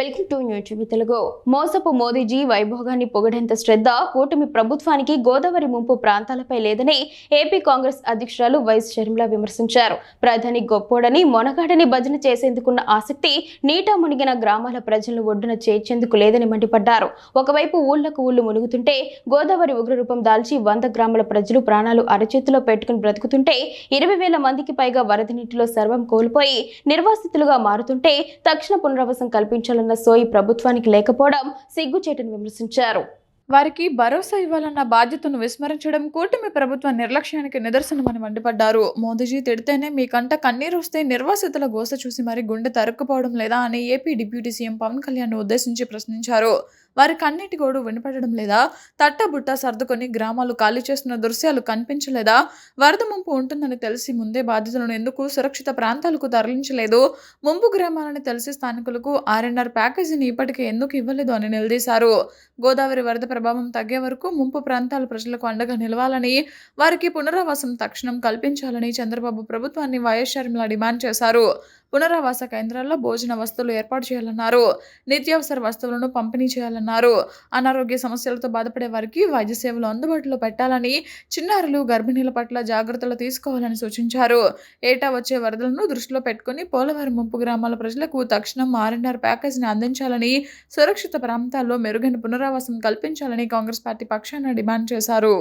Welcome to new TV Telugu. మోసపు మోదీజీ వైభోగాన్ని పొగడేంత శ్రద్ధ కూటమి ప్రభుత్వానికి గోదావరి ముంపు ప్రాంతాలపై లేదని ఏపీ కాంగ్రెస్ అధ్యక్షురాలు వైఎస్ షర్మిల విమర్శించారు. ప్రధాని గొప్పోడని మొనగాడని భజన చేసేందుకున్న ఆసక్తి నీటా మునిగిన గ్రామాల ప్రజలను ఒడ్డున చేర్చేందుకు లేదని మండిపడ్డారు. ఒకవైపు ఊళ్లకు ఊళ్లు మునుగుతుంటే గోదావరి ఉగ్రరూపం దాల్చి 100 గ్రామాల ప్రజలు ప్రాణాలు అరచేతిలో పెట్టుకుని బ్రతుకుతుంటే 20,000 మందికి పైగా వరద నీటిలో సర్వం కోల్పోయి నిర్వాసితులుగా మారుతుంటే తక్షణ పునరావాసం కల్పించాలన్న సోయి ప్రభుత్వానికి లేకపోవడం సిగ్గుచేటని విమర్శించారు. వారికి భరోసా ఇవ్వాలన్న బాధ్యతను విస్మరించడం కూటమి ప్రభుత్వ నిర్లక్ష్యానికి నిదర్శనమని మండిపడ్డారు. మోదీజీ తిడితేనే మీ కంట కన్నీరు వస్తే నిర్వాసితుల గోస చూసి మరి గుండె తరుక్కుపోవడం లేదా అని AP deputy CM Pawan Kalyan ఉద్దేశించి ప్రశ్నించారు. వారి కన్నీటి గోడు వినపడడం లేదా? తట్టబుట్ట సర్దుకొని గ్రామాలు ఖాళీ చేస్తున్న దృశ్యాలు కనిపించలేదా? వరద ముంపు ఉంటుందని తెలిసి ముందే బాధితులను ఎందుకు సురక్షిత ప్రాంతాలకు తరలించలేదు? ముంపు గ్రామాలని తెలిసి స్థానికులకు R&R ప్యాకేజీని ఇప్పటికే ఎందుకు ఇవ్వలేదు అని నిలదీశారు. గోదావరి వరద ప్రభావం తగ్గే వరకు ముంపు ప్రాంతాల ప్రజలకు అండగా నిలవాలని, వారికి పునరావాసం తక్షణం కల్పించాలని చంద్రబాబు ప్రభుత్వాన్ని వైఎస్ షర్మిల డిమాండ్ చేశారు. పునరావాస కేంద్రాల్లో భోజన వస్తువులు ఏర్పాటు చేయాలన్నారు. నిత్యావసర వస్తువులను పంపిణీ చేయాలన్నారు. అనారోగ్య సమస్యలతో బాధపడే వారికి వైద్య సేవలు అందుబాటులో పెట్టాలని, చిన్నారులు గర్భిణీల పట్ల జాగ్రత్తలు తీసుకోవాలని సూచించారు. ఏటా వచ్చే వరదలను దృష్టిలో పెట్టుకుని పోలవరం ముంపు గ్రామాల ప్రజలకు తక్షణం R&R ప్యాకేజీని అందించాలని, సురక్షిత ప్రాంతాల్లో మెరుగైన పునరావాసం కల్పించాలని కాంగ్రెస్ పార్టీ పక్షాన డిమాండ్ చేశారు.